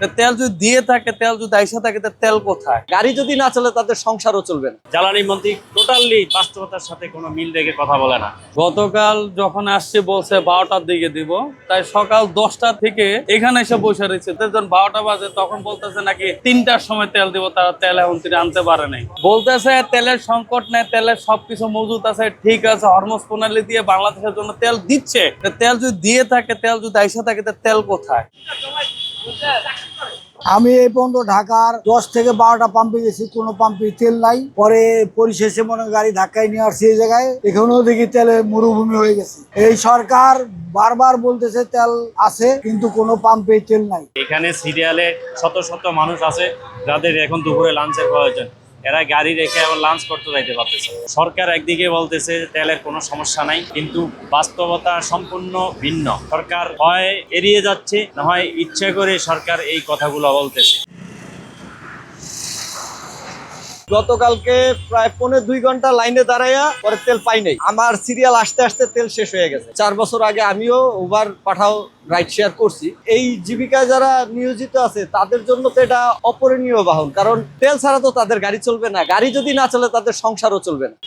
তেল যদি দিয়ে থাকে, তেল যদি আইসা থাকে, তেল কোথায়? গাড়ি যদি না চলে তাদের সংসারও চলবে না। জ্বালানি মন্ত্রী টোটালি বাস্তবতার সাথে কোনো মিল রেখে কথা বলে না। গতকাল যখন আসছে বলছে 12টার দিকে দিব, তাই সকাল 10টা থেকে এখানে এসে বসে রয়েছে। যখন 12টা বাজে তখন বলতেছে নাকি 3টার সময় তেল দিব, তারা তেল এখন তিনি আনতে পারে নাই। বলতেছে তেলের সংকট নেই, তেলের সবকিছু মজুত আছে, ঠিক আছে, হরমুজ প্রণালী দিয়ে বাংলাদেশের জন্য তেল দিচ্ছে। তেল যদি দিয়ে থাকে, তেল যদি আইসা থাকে, তেল কোথায়? আমি এই পর্যন্ত ঢাকার 10 থেকে 12টা পাম্পে গেছি, কোনো পাম্পে তেল নাই। পরে পরিশেষে মনে হয় গাড়ি ধাক্কায় নিয়ে আসছে এই জায়গায়, এখানেও দেখি তেলের মরুভূমি হয়ে গেছে। এই সরকার বারবার বলতেছে তেল আছে, কিন্তু কোনো পাম্পে তেল নাই। এখানে সিরিয়ালে শত শত মানুষ আছে যাদের এখন দুপুরে লাঞ্চের প্রয়োজন, এরা গাড়ি রেখে আবার লাঞ্চ করতে যাইতে পারতেছে। সরকার একদিকে বলতেছে তেলের কোনো সমস্যা নাই, কিন্তু বাস্তবতা সম্পূর্ণ ভিন্ন। সরকার হয় এড়িয়ে যাচ্ছে, না হয় ইচ্ছা করে সরকার এই কথাগুলো বলতেছে। গতকালকে প্রায় 2.5 ঘন্টা লাইনে দাঁড়াইয়া পরে তেল পাই নাই। আমার সিরিয়াল আসতে আসতে তেল শেষ হয়ে গেছে। 4 বছর আগে আমিও উবার পাঠাও রাইড শেয়ার করছি। এই জীবিকায় যারা নিয়োজিত আছে তাদের জন্য তো এটা অপরিণীয় বাহন, কারণ তেল ছাড়া তো তাদের গাড়ি চলবে না। গাড়ি যদি না চলে তাদের সংসারও চলবে না।